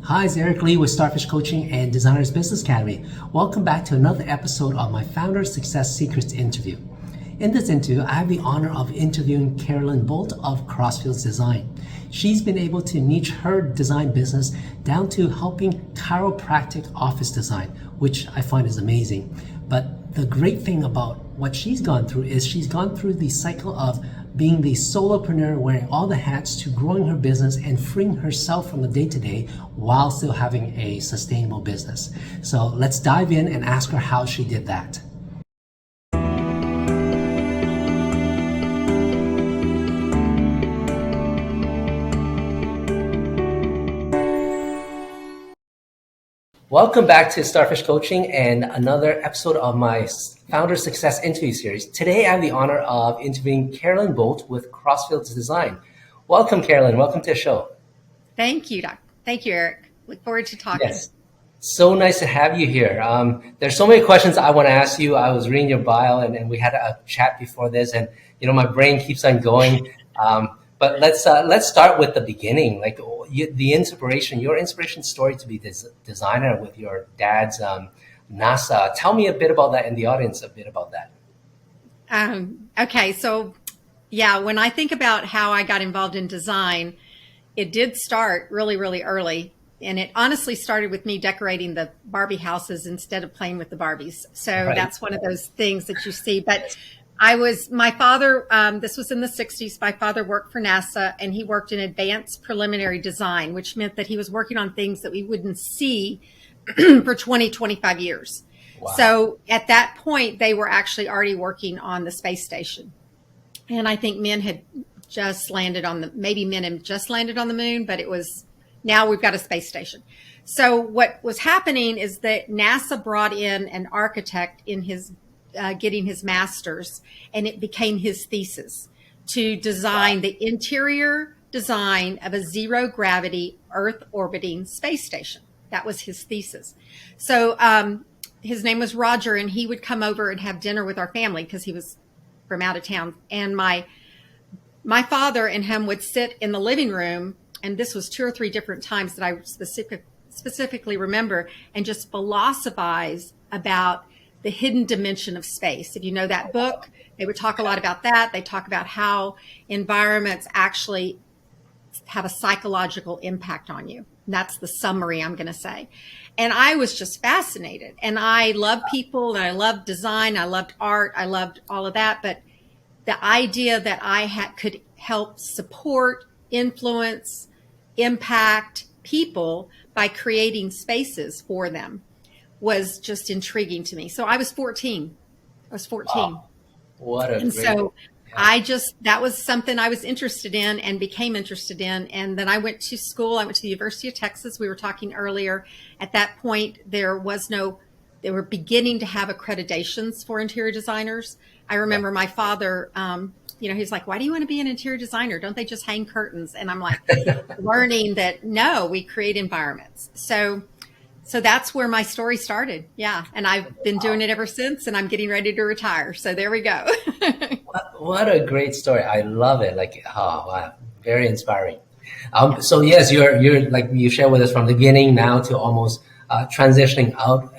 Hi, it's Eric Lee with Starfish Coaching and Designers Business Academy. Welcome back to another episode of my Founder Success Secrets interview. In this interview, I have the honor of interviewing Carolyn Boldt of Crossfields Design. She's been able to niche her design business down to helping chiropractic office design, which I find is amazing. But the great thing about what she's gone through is she's gone through the cycle of being the solopreneur, wearing all the hats, to growing her business and freeing herself from the day-to-day while still having a sustainable business. So let's dive in and ask her how she did that. Welcome back to Starfish Coaching and another episode of my Founder Success Interview series. Today I have the honor of interviewing Carolyn Boldt with Crossfields Design. Welcome, Carolyn. Welcome to the show. Thank you, Doc. Thank you, Eric. Look forward to talking. Yes. So nice to have you here. There's so many questions I want to ask you. I was reading your bio and we had a chat before this, and my brain keeps on going. But let's start with the beginning. Like your inspiration story to be this designer with your dad's NASA. Tell me a bit about that, and the audience a bit about that. Okay, so yeah, when I think about how I got involved in design, it did start really, really early. And it honestly started with me decorating the Barbie houses instead of playing with the Barbies. So Right. That's one of those things that you see. But my father, this was in the 60s. My father worked for NASA, and he worked in advanced preliminary design, which meant that he was working on things that we wouldn't see for 20, 25 years. Wow. So at that point, they were actually already working on the space station. And I think men had just landed on the moon, but now we've got a space station. So what was happening is that NASA brought in an architect in his getting his master's, and it became his thesis to design the interior design of a zero gravity Earth orbiting space station. That was his thesis. So his name was Roger, and he would come over and have dinner with our family because he was from out of town. And my father and him would sit in the living room, and this was 2 or 3 different times that I specifically remember, and just philosophize about the hidden dimension of space. If you know that book, they would talk a lot about that. They talk about how environments actually have a psychological impact on you. And that's the summary I'm going to say. And I was just fascinated. And I love people, and I loved design. I loved art. I loved all of that. But the idea that could help support, influence, impact people by creating spaces for them was just intriguing to me. So I was 14. Wow. What a And great, so yeah. that was something I was interested in and became interested in. And then I went to school. I went to the University of Texas. We were talking earlier. At that point, they were beginning to have accreditations for interior designers. I remember my father, he's like, "Why do you want to be an interior designer? Don't they just hang curtains?" And I'm like, learning that no, we create environments. So that's where my story started. Yeah. And I've been doing it ever since, and I'm getting ready to retire. So there we go. What a great story. I love it. Like, oh, wow. Very inspiring. So yes, you're like you share with us from the beginning now to almost transitioning out.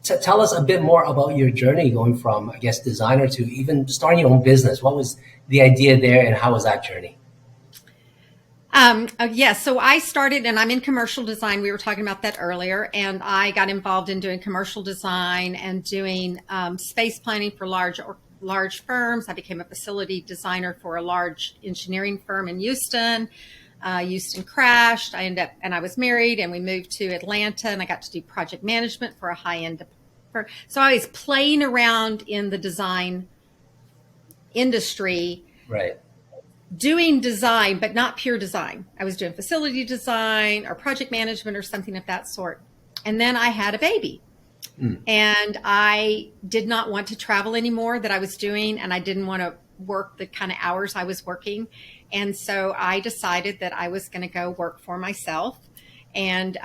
Tell us a bit more about your journey going from, I guess, designer to even starting your own business. What was the idea there, and how was that journey? So I started, and I'm in commercial design. We were talking about that earlier, and I got involved in doing commercial design and doing space planning for large firms. I became a facility designer for a large engineering firm in Houston. Houston crashed. I was married, and we moved to Atlanta, and I got to do project management for a high-end firm. So I was playing around in the design industry. Right. Doing design, but not pure design. I was doing facility design or project management or something of that sort. And then I had a baby. And I did not want to travel anymore that I was doing, and I didn't want to work the kind of hours I was working. And so I decided that I was going to go work for myself and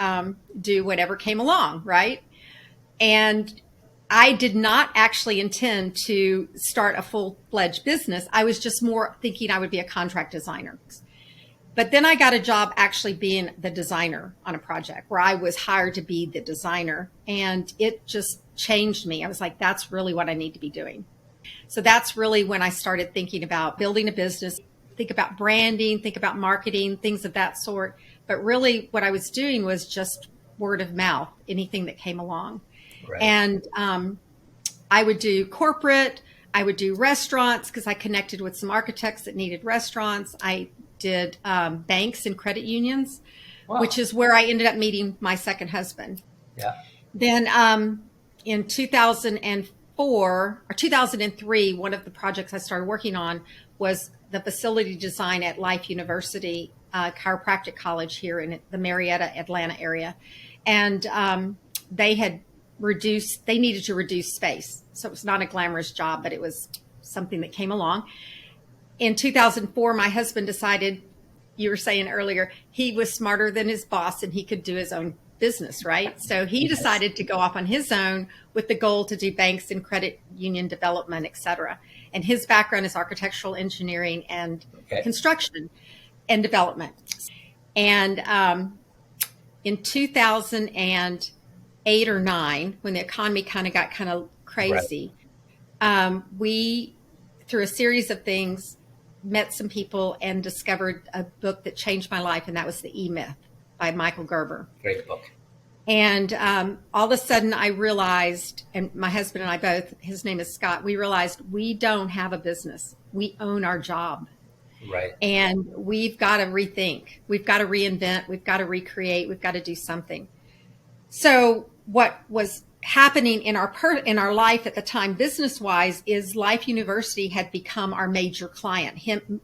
do whatever came along, right? And I did not actually intend to start a full-fledged business. I was just more thinking I would be a contract designer. But then I got a job actually being the designer on a project where I was hired to be the designer. And it just changed me. I was like, that's really what I need to be doing. So that's really when I started thinking about building a business, think about branding, think about marketing, things of that sort. But really what I was doing was just word of mouth, anything that came along. Right. And I would do corporate, I would do restaurants because I connected with some architects that needed restaurants. I did banks and credit unions, Wow. which is where I ended up meeting my second husband. Yeah. Then in 2004 or 2003, one of the projects I started working on was the facility design at Life University Chiropractic College here in the Marietta, Atlanta area. And they needed to reduce space. So it was not a glamorous job, but it was something that came along. In 2004, my husband decided, you were saying earlier, he was smarter than his boss and he could do his own business, right? So he decided to go off on his own with the goal to do banks and credit union development, et cetera. And his background is architectural engineering and construction and development. And in 2008 or 9, when the economy kind of got kind of crazy, we, through a series of things, met some people and discovered a book that changed my life, and that was The E-Myth by Michael Gerber. Great book. And all of a sudden I realized, and my husband and I both, his name is Scott, we realized we don't have a business. We own our job. Right. And we've got to rethink. We've got to reinvent. We've got to recreate. We've got to do something. So what was happening in our life at the time, business-wise, is Life University had become our major client,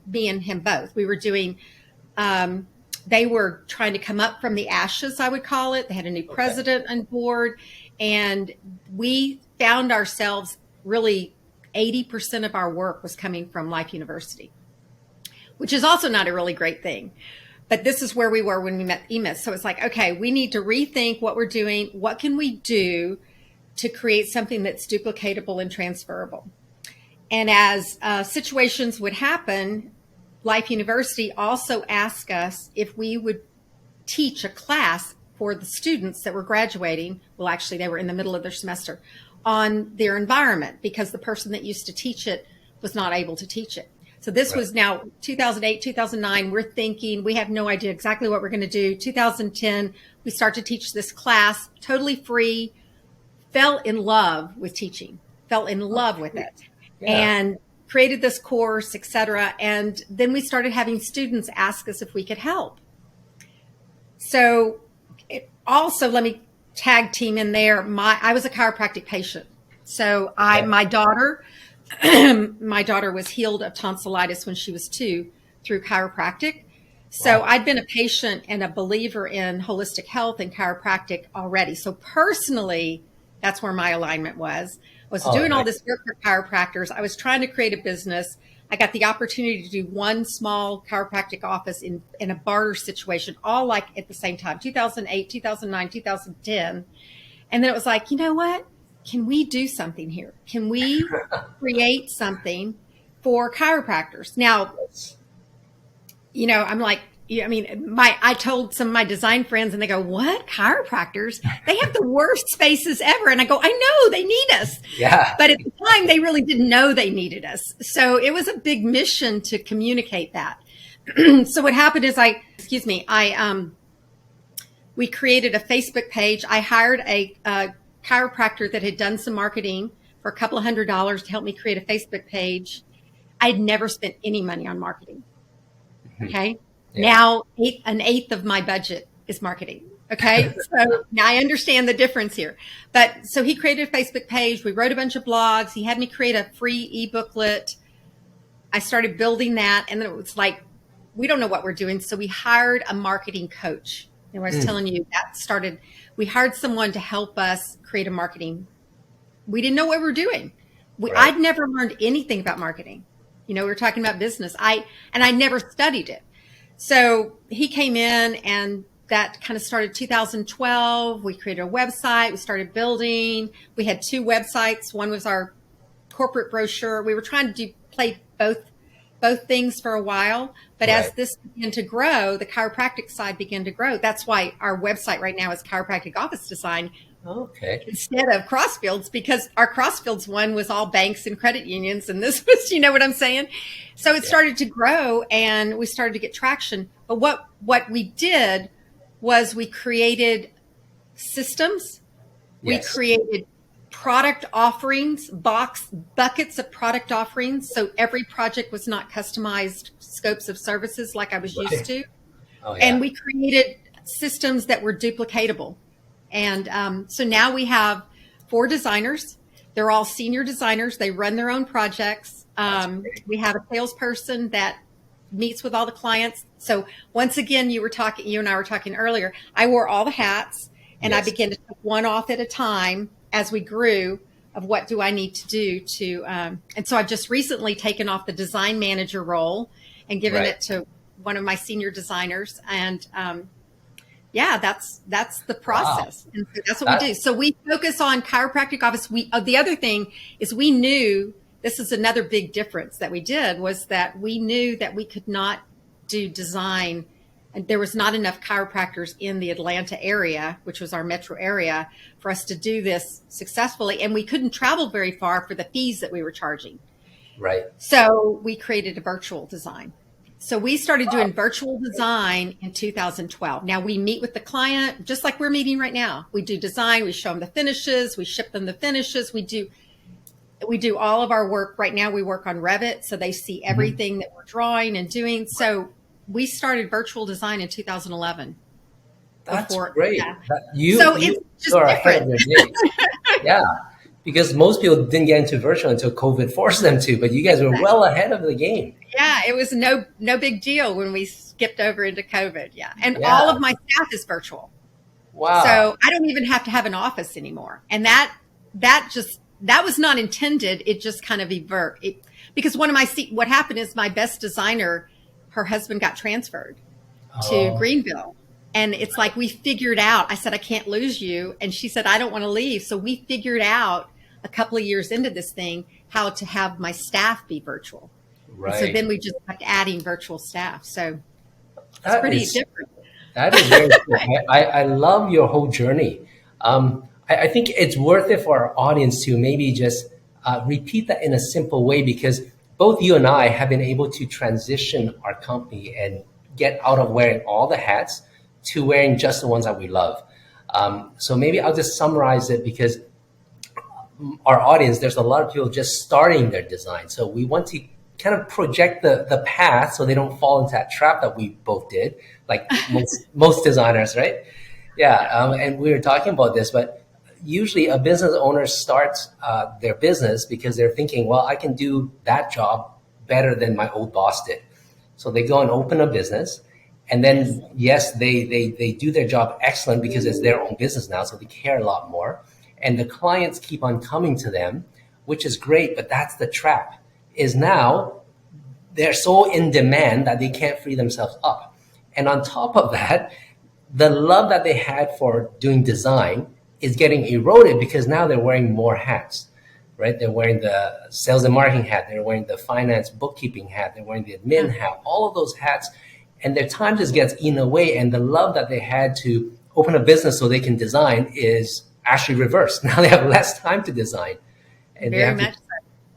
me and him both. We were doing, they were trying to come up from the ashes, I would call it. They had a new president on board, and we found ourselves really 80% of our work was coming from Life University, which is also not a really great thing. But this is where we were when we met E-Myth. So it's like, okay, we need to rethink what we're doing. What can we do to create something that's duplicatable and transferable? And as situations would happen, Life University also asked us if we would teach a class for the students that were graduating. Well, actually, they were in the middle of their semester, on their environment, because the person that used to teach it was not able to teach it. So this was now 2008, 2009. We're thinking, we have no idea exactly what we're going to do. 2010, we start to teach this class totally free, fell in love with teaching, fell in love with it, and created this course, et cetera. And then we started having students ask us if we could help. So also, let me tag team in there. I was a chiropractic patient. So my daughter was healed of tonsillitis when she was 2 through chiropractic. So I'd been a patient and a believer in holistic health and chiropractic already. So personally, that's where my alignment was doing all this work for chiropractors. I was trying to create a business. I got the opportunity to do one small chiropractic office in a barter situation, all like at the same time, 2008, 2009, 2010. And then it was like, you know what? Can we do something here? Can we create something for chiropractors? Now, you know, I'm like, I mean, I told some of my design friends and they go, what? Chiropractors? They have the worst spaces ever. And I go, I know, they need us. Yeah. But at the time, they really didn't know they needed us. So it was a big mission to communicate that. So what happened is we created a Facebook page. I hired a chiropractor that had done some marketing for a couple of $100s to help me create a Facebook page. I'd never spent any money on marketing. Okay. Yeah. Now an eighth of my budget is marketing. Okay. So now I understand the difference here. But so he created a Facebook page. We wrote a bunch of blogs. He had me create a free e-booklet. I started building that. And then it was like, we don't know what we're doing. So we hired a marketing coach. And I was telling you we hired someone to help us create a marketing. We didn't know what we were doing. I'd never learned anything about marketing. You know, we were talking about business. I never studied it. So he came in and that kind of started 2012. We created a website. We started building. We had 2 websites. One was our corporate brochure. We were trying to play both both things for a while. But Right. as this began to grow, the chiropractic side began to grow. That's why our website right now is Chiropractic Office Design Okay. instead of Crossfields, because our Crossfields one was all banks and credit unions. And this was, you know what I'm saying? So it Yeah. started to grow and we started to get traction. But what we did was we created systems. We Yes. created product offerings, buckets of product offerings. So every project was not customized scopes of services like I was used Right. to. Oh, And yeah. we created systems that were duplicatable. And so now we have 4 designers. They're all senior designers. They run their own projects. That's great. We have a salesperson that meets with all the clients. So once again, you and I were talking earlier, I wore all the hats and I Yes. began to take one off at a time as we grew of what do I need to do to, and so I've just recently taken off the design manager role and given Right. it to one of my senior designers. And, yeah, that's the Wow. process. And so that's what That, we do. So we focus on chiropractic office. The other thing is we knew this is another big difference that we did was that we knew that we could not do design and there was not enough chiropractors in the Atlanta area, which was our metro area, for us to do this successfully. And we couldn't travel very far for the fees that we were charging. right. So we created a virtual design. So we started doing virtual design in 2012. Now we meet with the client just like we're meeting right now. We do design, we show them the finishes, we ship them the finishes. We do all of our work. Right now we work on Revit, so they see everything that we're drawing and doing. So we started virtual design in 2011. That's Before, great. yeah. You, So you it's just are ahead of different. your days. Yeah. Because most people didn't get into virtual until COVID forced them to, but you guys were well ahead of the game. Yeah, it was no big deal when we skipped over into COVID. Yeah. And Yeah. all of my staff is virtual. Wow. So I don't even have to have an office anymore. And that was not intended. It just kind of because what happened is my best designer, her husband got transferred to Oh, Greenville. And it's like we figured out, I said, I can't lose you. And she said, I don't want to leave. So we figured out a couple of years into this thing how to have my staff be virtual. And so right. then we just kept adding virtual staff. So it's That pretty is different. That is very cool. I love your whole journey. I think it's worth it for our audience to maybe just repeat that in a simple way because both you and I have been able to transition our company and get out of wearing all the hats to wearing just the ones that we love. So maybe I'll just summarize it because our audience, there's a lot of people just starting their design. So we want to kind of project the path so they don't fall into that trap that we both did, like most designers, right? Yeah, and we were talking about this, but usually a business owner starts their business because they're thinking, well, I can do that job better than my old boss did. So they go and open a business. And then, yes, they do their job excellent because it's their own business now, so they care a lot more. And the clients keep on coming to them, which is great, but that's the trap, is now they're so in demand that they can't free themselves up. And on top of that, the love that they had for doing design is getting eroded because now they're wearing more hats, right? They're wearing the sales and marketing hat, they're wearing the finance bookkeeping hat, they're wearing the admin hat, all of those hats. And their time just gets eaten away. And the love that they had to open a business so they can design is actually reversed. Now they have less time to design. And Very much so.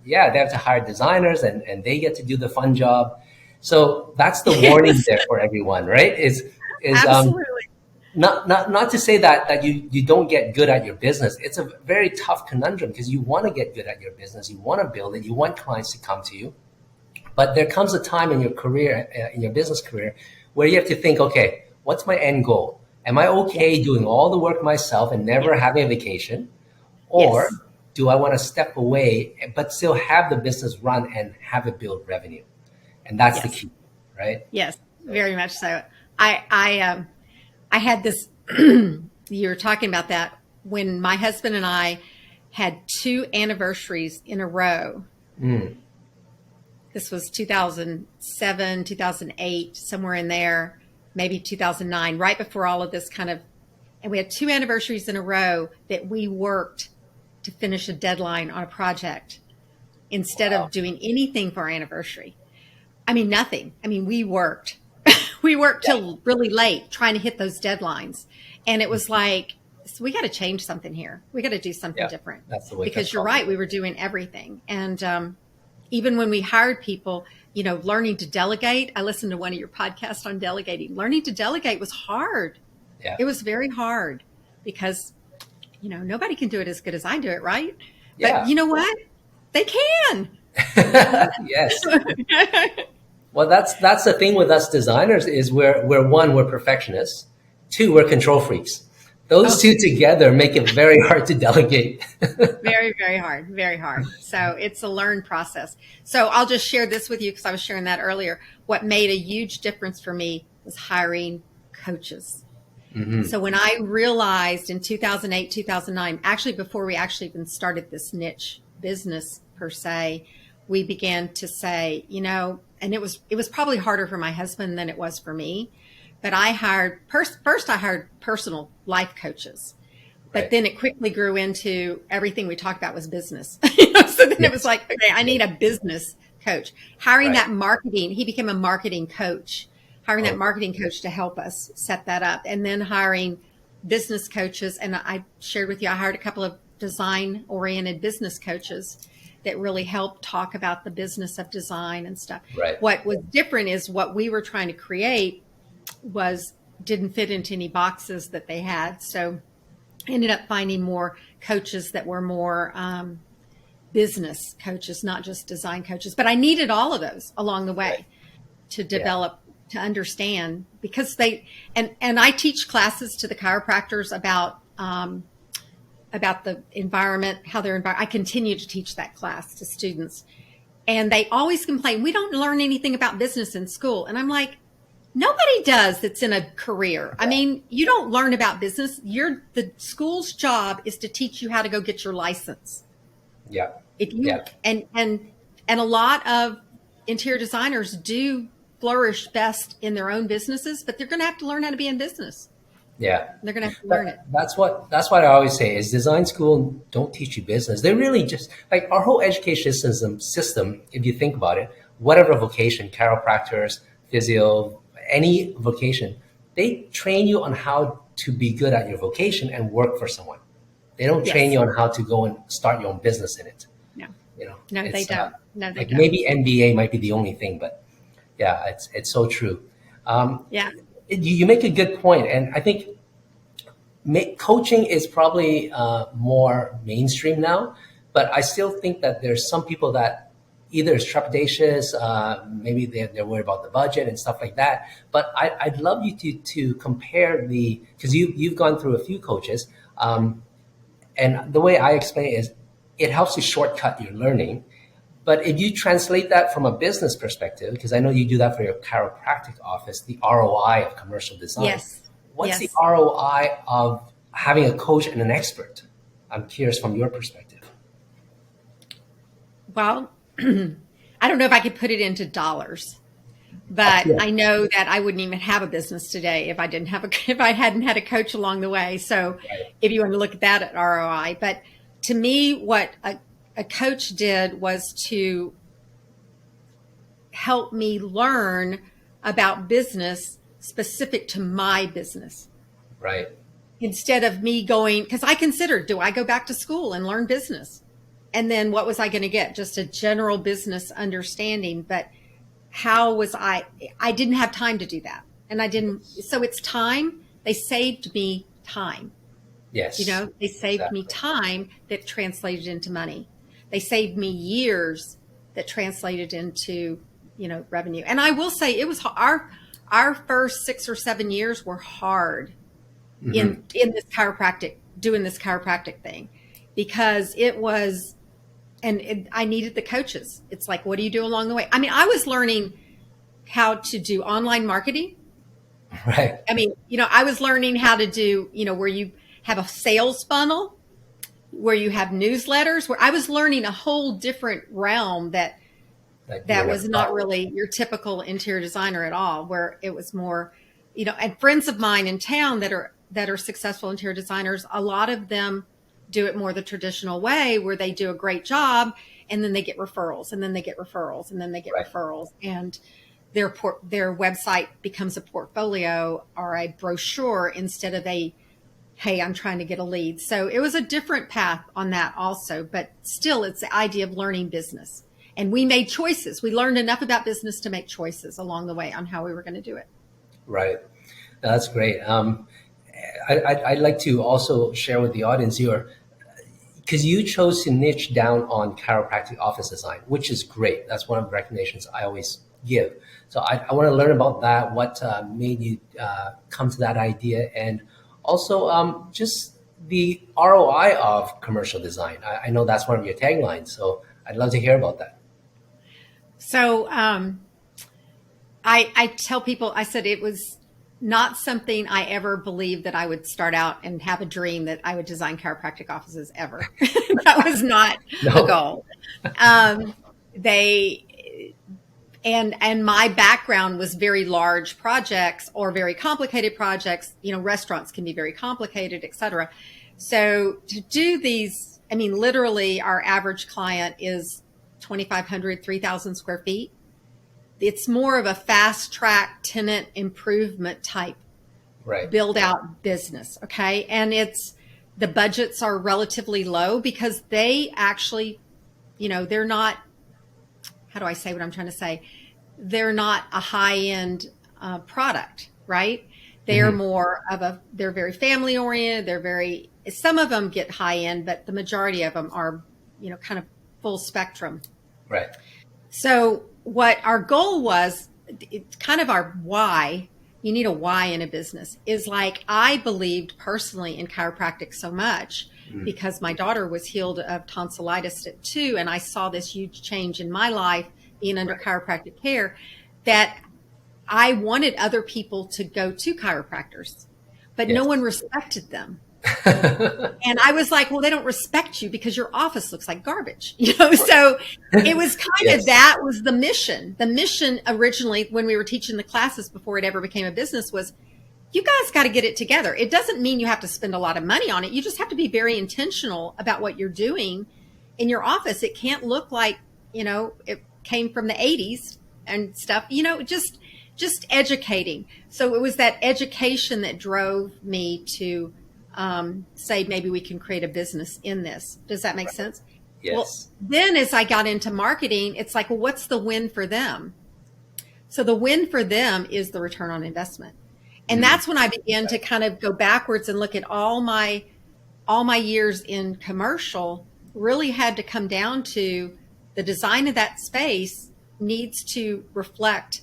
yeah, they have to hire designers and they get to do the fun job. So that's the warning there for everyone, right? Is Absolutely. not to say that you don't get good at your business. It's a very tough conundrum because you want to get good at your business. You want to build it. You want clients to come to you. But there comes a time in your career, in your business career, where you have to think, okay, what's my end goal? Am I okay doing all the work myself and never having a vacation? Or do I want to step away, but still have the business run and have it build revenue? And that's the key, right? Yes, very much so. I had this, you were talking about that when my husband and I had 2 anniversaries in a row. This was 2007, 2008, somewhere in there, maybe 2009, right before all of this and we had 2 anniversaries in a row that we worked to finish a deadline on a project instead of doing anything for our anniversary. I mean, nothing. I mean, we worked. We worked till really late trying to hit those deadlines. And it was like, so we got to change something here. We got to do something different. That's the way. Because you're right. We were doing everything. And even when we hired people, learning to delegate. I listened to one of your podcasts on delegating. Learning to delegate was hard. Yeah. It was very hard because, nobody can do it as good as I do it, right? Yeah. But you know what? They can. Yes. Well, that's the thing with us designers is we're one, we're perfectionists. Two, we're control freaks. Those two together make it very hard to delegate. Very, very hard. Very hard. So it's a learned process. So I'll just share this with you because I was sharing that earlier. What made a huge difference for me was hiring coaches. Mm-hmm. So when I realized in 2008, 2009, actually before we actually even started this niche business per se, we began to say, and it was probably harder for my husband than it was for me, but I hired, first I hired personal life coaches, but then it quickly grew into everything we talked about was business. So then it was like, okay, I need a business coach. Hiring that marketing, he became a marketing coach, hiring that marketing coach to help us set that up, and then hiring business coaches. And I shared with you, I hired a couple of design-oriented business coaches that really helped talk about the business of design and stuff. Right. What was different is what we were trying to create didn't fit into any boxes that they had. So I ended up finding more coaches that were more business coaches, not just design coaches. But I needed all of those along the way to develop, to understand, because and I teach classes to the chiropractors about the environment, how their environment. I continue to teach that class to students, and they always complain, we don't learn anything about business in school. And I'm like, nobody does that's in a career. I mean, you don't learn about business. The school's job is to teach you how to go get your license. Yeah. And a lot of interior designers do flourish best in their own businesses, but they're going to have to learn how to be in business. Yeah. They're going to have to learn it. That's what I always say is design school don't teach you business. They really just like our whole education system, if you think about it, whatever vocation, chiropractors, physio, any vocation, they train you on how to be good at your vocation and work for someone. They don't train you on how to go and start your own business in it. No. No, they don't. No, they don't. Maybe MBA might be the only thing, but yeah, it's so true. You make a good point, and I think coaching is probably more mainstream now, but I still think that there's some people that either is trepidatious, maybe they're worried about the budget and stuff like that. But I'd love you to compare because you've gone through a few coaches, and the way I explain it is it helps you shortcut your learning. But if you translate that from a business perspective, because I know you do that for your chiropractic office, the ROI of commercial design. Yes. What's the ROI of having a coach and an expert? I'm curious from your perspective. Well, I don't know if I could put it into dollars, but I know that I wouldn't even have a business today if I hadn't had a coach along the way. So if you want to look at that at ROI, but to me, what a coach did was to help me learn about business specific to my business. Right. Instead of me going, because I considered, do I go back to school and learn business? And then what was I going to get? Just a general business understanding. But how was I didn't have time to do that. And I didn't. So it's time. They saved me time. Yes. They saved me time that translated into money. They saved me years that translated into, revenue. And I will say it was our first 6 or 7 years were hard in this doing this chiropractic thing, because it was, I needed the coaches. It's like, what do you do along the way? I mean, I was learning how to do online marketing. Right. I mean, I was learning how to do, where you have a sales funnel, where you have newsletters, where I was learning a whole different realm that was not really your typical interior designer at all, where it was more, and friends of mine in town that are successful interior designers, a lot of them do it more the traditional way where they do a great job and then they get referrals and then they get referrals and then they get referrals, and their website becomes a portfolio or a brochure instead of a, hey, I'm trying to get a lead. So it was a different path on that also, but still it's the idea of learning business. And we made choices. We learned enough about business to make choices along the way on how we were going to do it. Right. That's great. I'd like to also share with the audience because you chose to niche down on chiropractic office design, which is great. That's one of the recommendations I always give. So I want to learn about that, what made you come to that idea, and also just the ROI of commercial design. I know that's one of your taglines, so I'd love to hear about that. So I tell people, I said it was not something I ever believed that I would start out and have a dream that I would design chiropractic offices ever. That was not the goal. And my background was very large projects or very complicated projects. You know, restaurants can be very complicated, et cetera. So to do these, I mean, literally our average client is 2,500, 3,000 square feet. It's more of a fast track tenant improvement type build out business. Okay. And the budgets are relatively low because they actually, you know, they're not, how do I say what I'm trying to say? They're not a high end product, right? They're more of they're very family oriented. Some of them get high end, but the majority of them are, you know, kind of full spectrum. Right. So what our goal was, it's kind of our why, you need a why in a business, is like I believed personally in chiropractic so much because my daughter was healed of tonsillitis at 2, and I saw this huge change in my life being under chiropractic care, that I wanted other people to go to chiropractors, but no one respected them. And I was like, well, they don't respect you because your office looks like garbage, you know? So it was kind of, that was the mission. The mission originally, when we were teaching the classes before it ever became a business, was you guys got to get it together. It doesn't mean you have to spend a lot of money on it. You just have to be very intentional about what you're doing in your office. It can't look like, you know, it came from the 80s and stuff, you know, just educating. So it was that education that drove me to say maybe we can create a business in this. Does that make sense? Yes. Well, then as I got into marketing, it's like, well, what's the win for them? So the win for them is the return on investment. And that's when I began to kind of go backwards and look at all my years in commercial really had to come down to the design of that space needs to reflect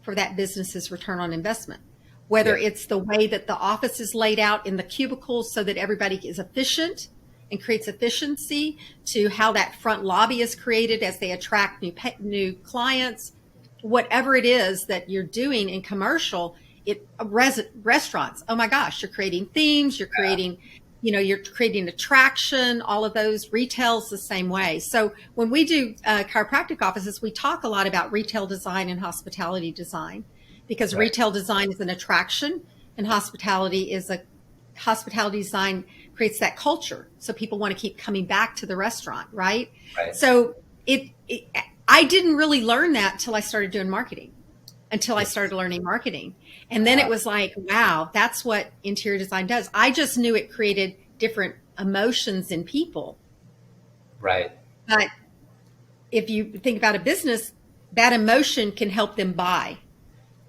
for that business's return on investment. Whether it's the way that the office is laid out in the cubicles so that everybody is efficient and creates efficiency, to how that front lobby is created as they attract new clients, whatever it is that you're doing in commercial, restaurants, oh my gosh, you're creating themes, you're creating, you know, you're creating attraction, all of those. Retail's the same way. So when we do chiropractic offices, we talk a lot about retail design and hospitality design, because retail design is an attraction and hospitality design creates that culture. So people want to keep coming back to the restaurant, right? So I didn't really learn that until I started doing marketing, until I started learning marketing. And then it was like, wow, that's what interior design does. I just knew it created different emotions in people. Right. But if you think about a business, that emotion can help them buy.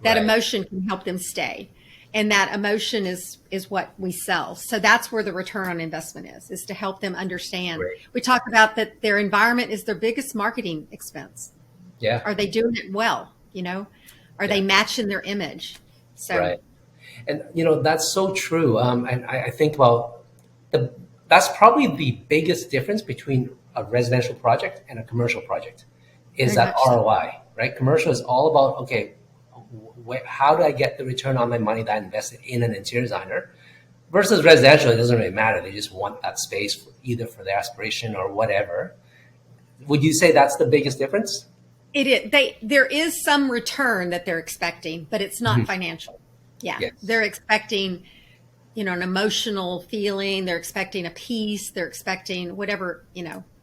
That emotion can help them stay. And that emotion is what we sell. So that's where the return on investment is to help them understand. We talk about that their environment is their biggest marketing expense. Yeah. Are they doing it well? You know, are they matching their image? So, And, you know, that's so true. And I think about that's probably the biggest difference between a residential project and a commercial project is that ROI, right? Commercial is all about, okay, how do I get the return on my money that I invested in an interior designer? Versus residential, it doesn't really matter. They just want that space either for their aspiration or whatever. Would you say that's the biggest difference? It is. There is some return that they're expecting, but it's not financial. Yeah. They're expecting an emotional feeling. They're expecting a piece. They're expecting whatever,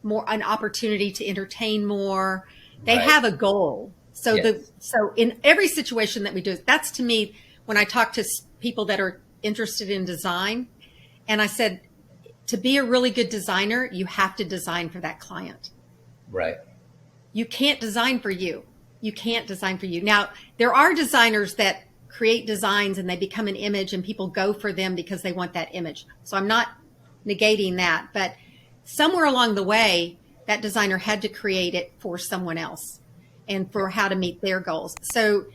more an opportunity to entertain more. They have a goal. So so in every situation that we do, that's to me, when I talk to people that are interested in design, and I said, to be a really good designer, you have to design for that client. Right. You can't design for you. You can't design for you. Now, there are designers that create designs and they become an image and people go for them because they want that image. So I'm not negating that, but somewhere along the way, that designer had to create it for someone else and for how to meet their goals. So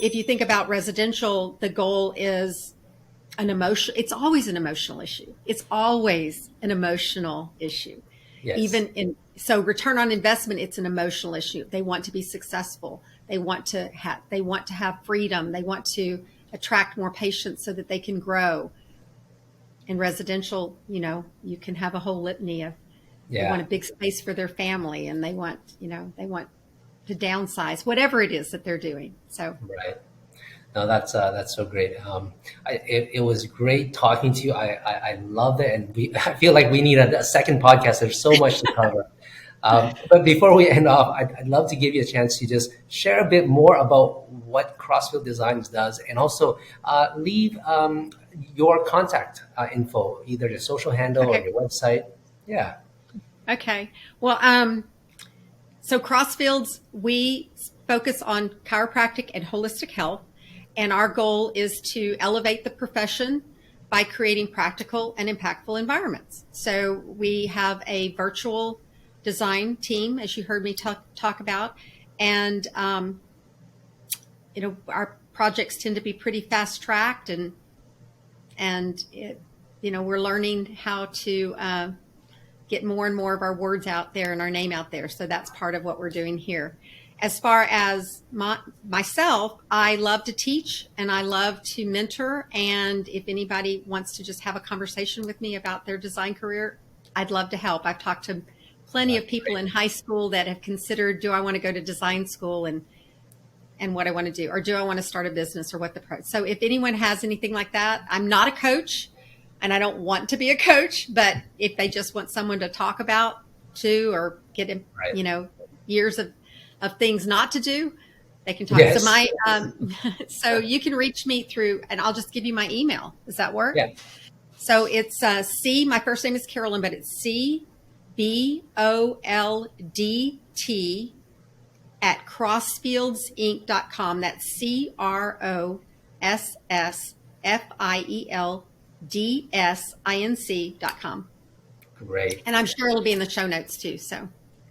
if you think about residential, the goal is an emotion. It's always an emotional issue. It's always an emotional issue. Yes. So return on investment, it's an emotional issue. They want to be successful. They want to have freedom. They want to attract more patients so that they can grow. In residential, you can have a whole litany of they want a big space for their family, and they want to downsize, whatever it is that they're doing. So right. No, that's so great. It was great talking to you. I love it, and I feel like we need a second podcast. There's so much to cover. But before we end off, I'd love to give you a chance to just share a bit more about what Crossfield Designs does, and also leave your contact info, either your social handle or your website. Yeah. Okay. Well, so Crossfields, we focus on chiropractic and holistic health. And our goal is to elevate the profession by creating practical and impactful environments. So we have a virtual design team, as you heard me talk about. And, our projects tend to be pretty fast tracked, and we're learning how to get more and more of our words out there and our name out there. So that's part of what we're doing here. As far as myself, I love to teach and I love to mentor. And if anybody wants to just have a conversation with me about their design career, I'd love to help. I've talked to plenty of people in high school that have considered, do I want to go to design school and what I want to do, or do I want to start a business, or what the pro. So if anyone has anything like that, I'm not a coach and I don't want to be a coach, but if they just want someone to talk about too, or get in, years of things not to do, they can talk. Yes. So so you can reach me through, and I'll just give you my email. Does that work? Yeah. So it's my first name is Carolyn, but it's CBOLDT at crossfieldsinc.com. That's CROSSFIELDSINC.com. Great. And I'm sure it'll be in the show notes too. So.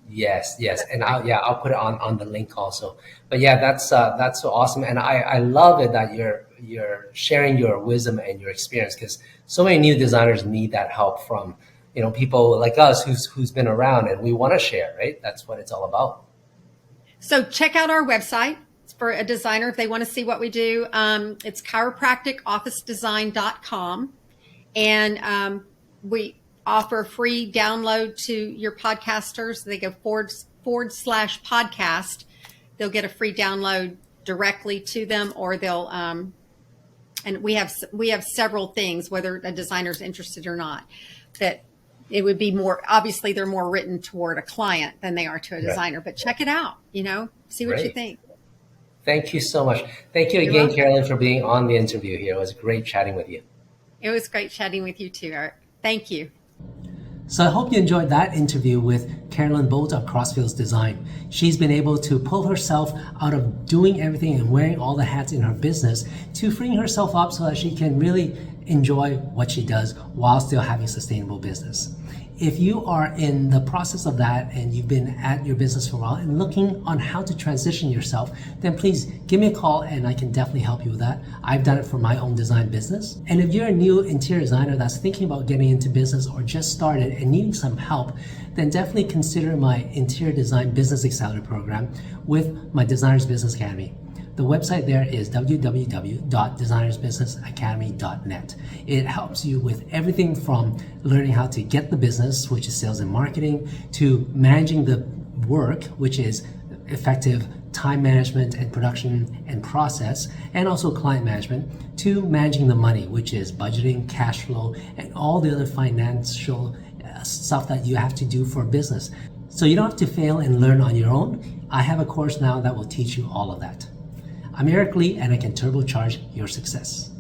Yes, and I'll put it on the link also. But yeah, that's so awesome, and I love it that you're sharing your wisdom and your experience, because so many new designers need that help from people like us who's been around, and we want to share, right? That's what it's all about. So check out our website for a designer if they want to see what we do. It's chiropracticofficedesign.com, and we offer a free download to your podcasters. They go /podcast. They'll get a free download directly to them, or they'll and we have several things, whether a designer's interested or not, that it would be more, obviously they're more written toward a client than they are to a designer, but check it out, see what you think. Thank you so much. Thank you again, Carolyn, for being on the interview here. It was great chatting with you. It was great chatting with you too, Art. Thank you. So I hope you enjoyed that interview with Carolyn Boldt of Crossfields Design. She's been able to pull herself out of doing everything and wearing all the hats in her business to freeing herself up so that she can really enjoy what she does while still having sustainable business. If you are in the process of that and you've been at your business for a while and looking on how to transition yourself, then please give me a call and I can definitely help you with that. I've done it for my own design business. And if you're a new interior designer that's thinking about getting into business or just started and needing some help, then definitely consider my Interior Design Business Accelerator program with my Designers Business Academy. The website there is www.designersbusinessacademy.net. It helps you with everything from learning how to get the business, which is sales and marketing, to managing the work, which is effective time management and production and process, and also client management, to managing the money, which is budgeting, cash flow, and all the other financial stuff that you have to do for business. So you don't have to fail and learn on your own. I have a course now that will teach you all of that. I'm Eric Lee, and I can turbocharge your success.